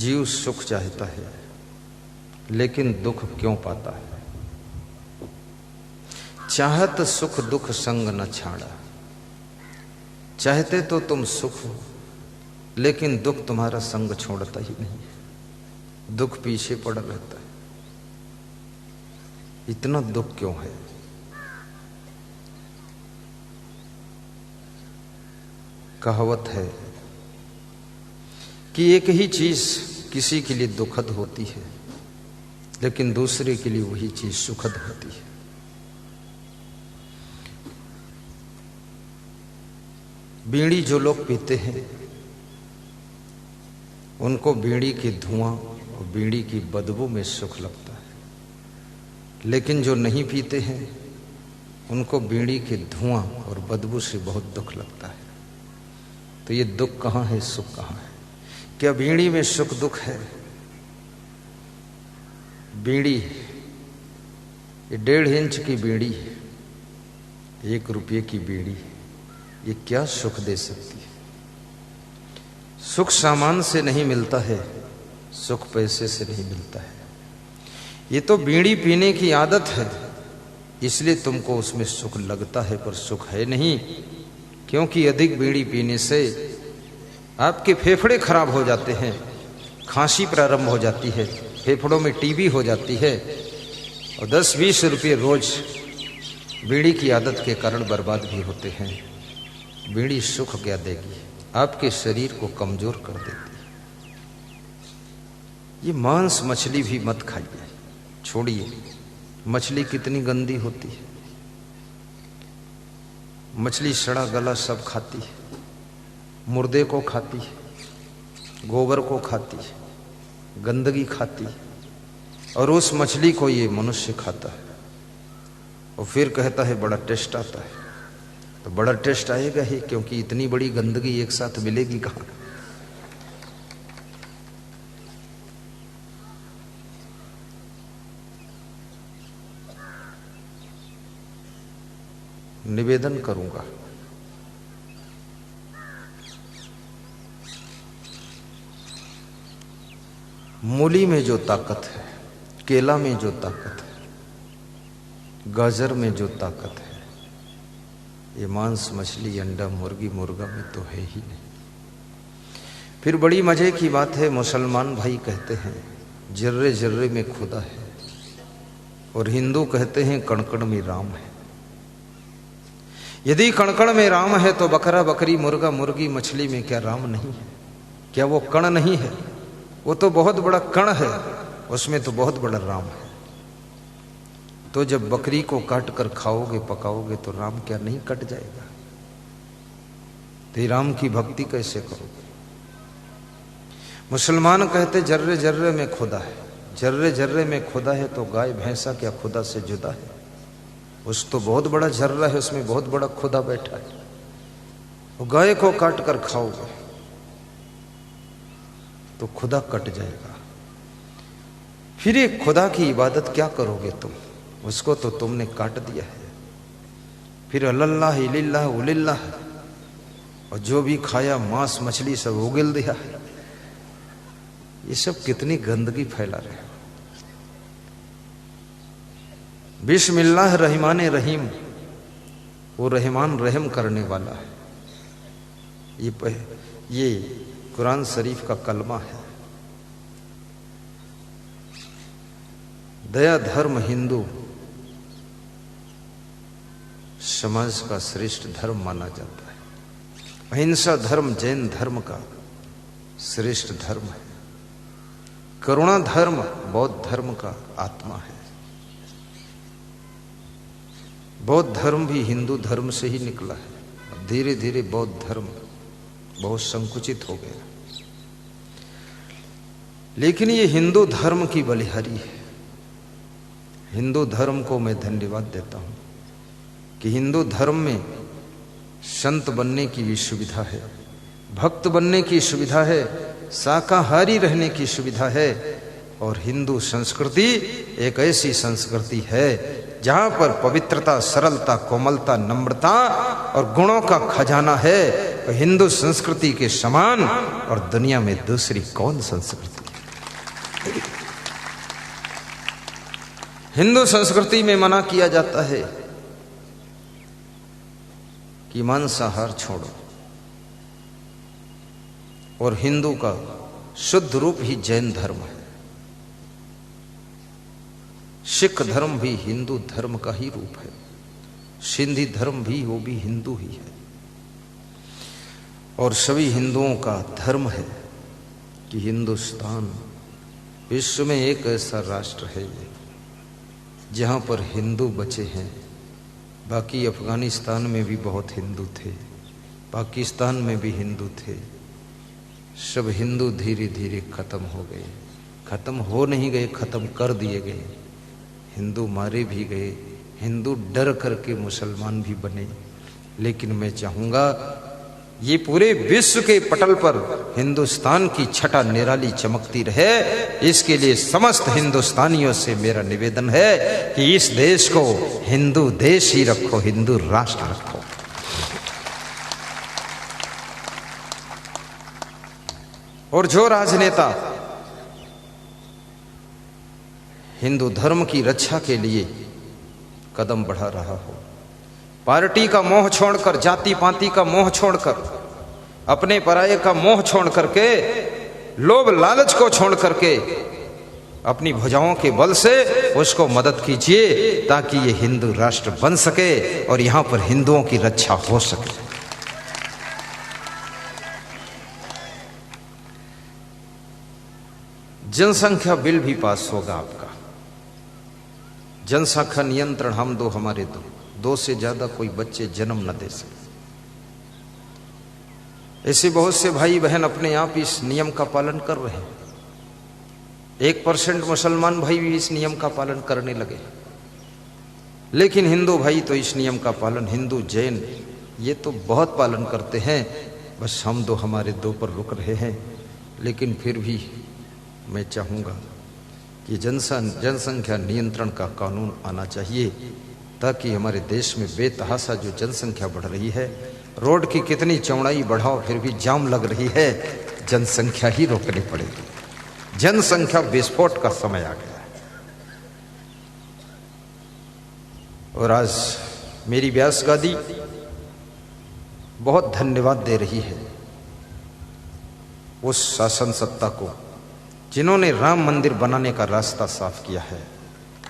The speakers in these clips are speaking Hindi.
जीव सुख चाहता है लेकिन दुख क्यों पाता है। चाहत सुख दुख संग न छाड़ा। चाहते तो तुम सुख हो लेकिन दुख तुम्हारा संग छोड़ता ही नहीं है। दुख पीछे पड़ रहता है। इतना दुख क्यों है। कहावत है कि एक ही चीज किसी के लिए दुखद होती है लेकिन दूसरे के लिए वही चीज सुखद होती है। बीड़ी जो लोग पीते हैं उनको बीड़ी की धुआं और बीड़ी की बदबू में सुख लगता है, लेकिन जो नहीं पीते हैं उनको बीड़ी के धुआं और बदबू से बहुत दुख लगता है। तो ये दुख कहाँ है, सुख कहाँ है। क्या बीड़ी में सुख दुख है। बीड़ी ये 1.5 इंच की बीड़ी है, 1 रुपये की बीड़ी, ये क्या सुख दे सकती है। सुख सामान से नहीं मिलता है, सुख पैसे से नहीं मिलता है। ये तो बीड़ी पीने की आदत है इसलिए तुमको उसमें सुख लगता है पर सुख है नहीं, क्योंकि अधिक बीड़ी पीने से आपके फेफड़े खराब हो जाते हैं, खांसी प्रारंभ हो जाती है, फेफड़ों में टीबी हो जाती है और 10-20 रुपये रोज बीड़ी की आदत के कारण बर्बाद भी होते हैं। बीड़ी सुख क्या देगी, आपके शरीर को कमजोर कर देती है। ये मांस मछली भी मत खाइए, छोड़िए। मछली कितनी गंदी होती है। मछली सड़ा गला सब खाती है, मुर्दे को खाती है, गोबर को खाती है, गंदगी खाती है और उस मछली को ये मनुष्य खाता है और फिर कहता है बड़ा टेस्ट आता है। तो बड़ा टेस्ट आएगा ही, क्योंकि इतनी बड़ी गंदगी एक साथ मिलेगी कहां। निवेदन करूंगा, मूली में जो ताकत है, केला में जो ताकत है, गाजर में जो ताकत है, ये मांस मछली अंडा मुर्गी मुर्गा में तो है ही नहीं। फिर बड़ी मजे की बात है, मुसलमान भाई कहते हैं जर्रे जर्रे में खुदा है और हिंदू कहते हैं कण कण में राम है। यदि कण कण में राम है तो बकरा बकरी मुर्गा मुर्गी मछली में क्या राम नहीं है। क्या वो कण नहीं है, वो तो बहुत बड़ा कण है, उसमें तो बहुत बड़ा राम है। तो जब बकरी को काट कर खाओगे पकाओगे तो राम क्या नहीं कट जाएगा। तो राम की भक्ति कैसे करोगे। मुसलमान कहते जर्रे जर्रे में खुदा है। जर्रे जर्रे में खुदा है तो गाय भैंसा क्या खुदा से जुदा है। उस तो बहुत बड़ा जर्रा है, उसमें बहुत बड़ा खुदा बैठा है। वो गाय को काट कर खाओगे तो खुदा कट जाएगा। फिर एक खुदा की इबादत क्या करोगे तुम, उसको तो तुमने काट दिया है। फिर अल्लाह इल्लाह उलिल्लाह और जो भी खाया मांस मछली सब उगल दिया है। ये सब कितनी गंदगी फैला रहे हो। बिस्मिल्लाह रहमान रहीम, वो रहमान रहम करने वाला है। ये कुरान शरीफ का कलमा है। दया धर्म हिंदू समाज का श्रेष्ठ धर्म माना जाता है। अहिंसा धर्म जैन धर्म का श्रेष्ठ धर्म है। करुणा धर्म बौद्ध धर्म का आत्मा है। बौद्ध धर्म भी हिंदू धर्म से ही निकला है। धीरे धीरे बौद्ध धर्म बहुत संकुचित हो गया, लेकिन ये हिंदू धर्म की बलिहारी है। हिंदू धर्म को मैं धन्यवाद देता हूं कि हिंदू धर्म में संत बनने की भी सुविधा है, भक्त बनने की सुविधा है, शाकाहारी रहने की सुविधा है। और हिंदू संस्कृति एक ऐसी संस्कृति है जहां पर पवित्रता, सरलता, कोमलता, नम्रता और गुणों का खजाना है। तो हिंदू संस्कृति के समान और दुनिया में दूसरी कौन संस्कृति है। हिंदू संस्कृति में मना किया जाता है कि मांसाहार छोड़ो, और हिंदू का शुद्ध रूप ही जैन धर्म है। सिख धर्म भी हिंदू धर्म का ही रूप है, सिंधी धर्म भी वो भी हिंदू ही है। और सभी हिंदुओं का धर्म है कि हिंदुस्तान विश्व में एक ऐसा राष्ट्र है जहां पर हिंदू बचे हैं। बाकी अफगानिस्तान में भी बहुत हिंदू थे, पाकिस्तान में भी हिंदू थे, सब हिंदू धीरे धीरे खत्म हो गए। खत्म हो नहीं गए, खत्म कर दिए गए। हिंदू मारे भी गए, हिंदू डर करके मुसलमान भी बने। लेकिन मैं चाहूंगा ये पूरे विश्व के पटल पर हिंदुस्तान की छटा निराली चमकती रहे। इसके लिए समस्त हिंदुस्तानियों से मेरा निवेदन है कि इस देश को हिंदू देश ही रखो, हिंदू राष्ट्र रखो। और जो राजनेता हिंदू धर्म की रक्षा के लिए कदम बढ़ा रहा हो, पार्टी का मोह छोड़कर, जाति पाति का मोह छोड़कर, अपने पराये का मोह छोड़ करके, लोभ लालच को छोड़ करके अपनी भुजाओं के बल से उसको मदद कीजिए ताकि ये हिंदू राष्ट्र बन सके और यहां पर हिंदुओं की रक्षा हो सके। जनसंख्या बिल भी पास होगा आपका। जनसंख्या नियंत्रण हम दो हमारे दो से ज्यादा कोई बच्चे जन्म न दे सके। ऐसे बहुत से भाई बहन अपने आप इस नियम का पालन कर रहे हैं। 1% मुसलमान भाई भी इस नियम का पालन करने लगे, लेकिन हिंदू भाई तो इस नियम का पालन, हिंदू जैन ये तो बहुत पालन करते हैं। बस हम दो हमारे दो पर रुक रहे हैं। लेकिन फिर भी मैं चाहूंगा कि जनसंख्या नियंत्रण का कानून आना चाहिए ताकि हमारे देश में बेतहाशा जो जनसंख्या बढ़ रही है, रोड की कितनी चौड़ाई बढ़ाओ फिर भी जाम लग रही है, जनसंख्या ही रोकनी पड़ेगी। जनसंख्या विस्फोट का समय आ गया है। और आज मेरी व्यास गादी बहुत धन्यवाद दे रही है उस शासन सत्ता को जिन्होंने राम मंदिर बनाने का रास्ता साफ किया है,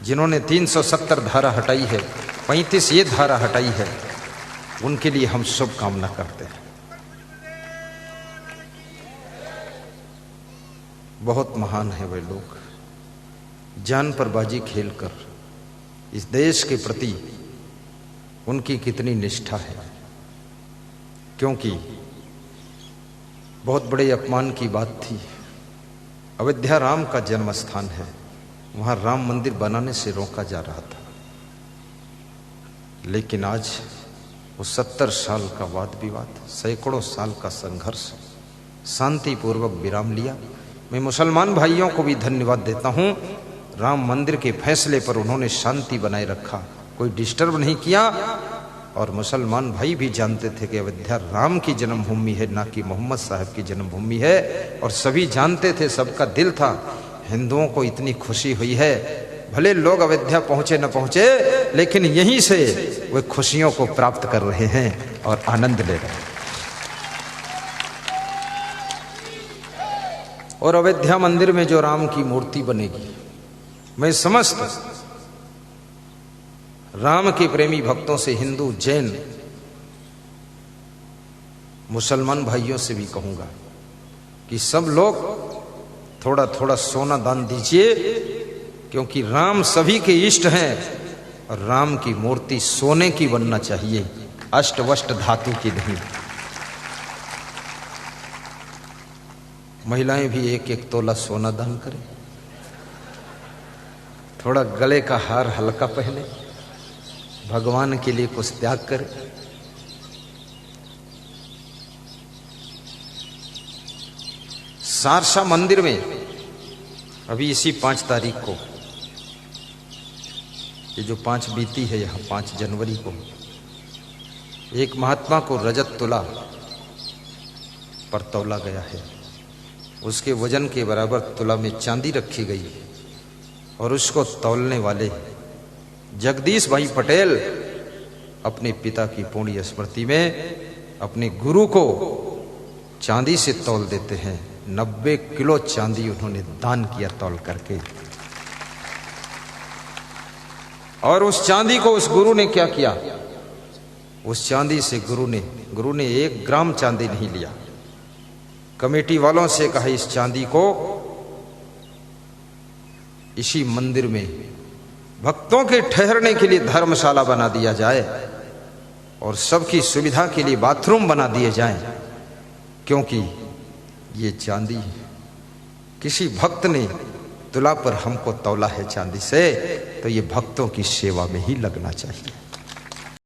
जिन्होंने 370 धारा हटाई है, 35 ये धारा हटाई है। उनके लिए हम शुभकामना करते हैं। बहुत महान है वे लोग, जान पर बाजी खेलकर इस देश के प्रति उनकी कितनी निष्ठा है। क्योंकि बहुत बड़े अपमान की बात थी, अयोध्या राम का जन्म स्थान है, वहां राम मंदिर बनाने से रोका जा रहा था। लेकिन आज वो 70 साल का वाद विवाद, सैकड़ों साल का संघर्ष शांतिपूर्वक विराम लिया। मैं मुसलमान भाइयों को भी धन्यवाद देता हूं, राम मंदिर के फैसले पर उन्होंने शांति बनाए रखा, कोई डिस्टर्ब नहीं किया। और मुसलमान भाई भी जानते थे कि अयोध्या राम की जन्मभूमि है, ना कि मोहम्मद साहब की जन्मभूमि है। और सभी जानते थे, सबका दिल था। हिंदुओं को इतनी खुशी हुई है, भले लोग अयोध्या पहुंचे न पहुंचे, लेकिन यहीं से वे खुशियों को प्राप्त कर रहे हैं और आनंद ले रहे हैं। और अयोध्या मंदिर में जो राम की मूर्ति बनेगी, मैं समस्त राम के प्रेमी भक्तों से, हिंदू जैन मुसलमान भाइयों से भी कहूंगा कि सब लोग थोड़ा थोड़ा सोना दान दीजिए, क्योंकि राम सभी के इष्ट हैं और राम की मूर्ति सोने की बनना चाहिए, अष्ट वष्ट धातु की नहीं। महिलाएं भी 1-1 तोला सोना दान करें, थोड़ा गले का हार हल्का पहने, भगवान के लिए कुछ त्याग करें। सारसा मंदिर में अभी इसी 5 तारीख को, ये जो 5 बीती है, यहां 5 जनवरी को एक महात्मा को रजत तुला पर तौला गया है। उसके वजन के बराबर तुला में चांदी रखी गई और उसको तौलने वाले जगदीश भाई पटेल अपने पिता की पुण्य स्मृति में अपने गुरु को चांदी से तौल देते हैं। 90 किलो चांदी उन्होंने दान किया तौल करके। और उस चांदी को उस गुरु ने क्या किया? उस चांदी से गुरु ने 1 ग्राम चांदी नहीं लिया। कमेटी वालों से कहा इस चांदी को इसी मंदिर में भक्तों के ठहरने के लिए धर्मशाला बना दिया जाए और सबकी सुविधा के लिए बाथरूम बना दिए जाएं, क्योंकि ये चांदी किसी भक्त ने तुला पर हमको तौला है चांदी से, तो ये भक्तों की सेवा में ही लगना चाहिए।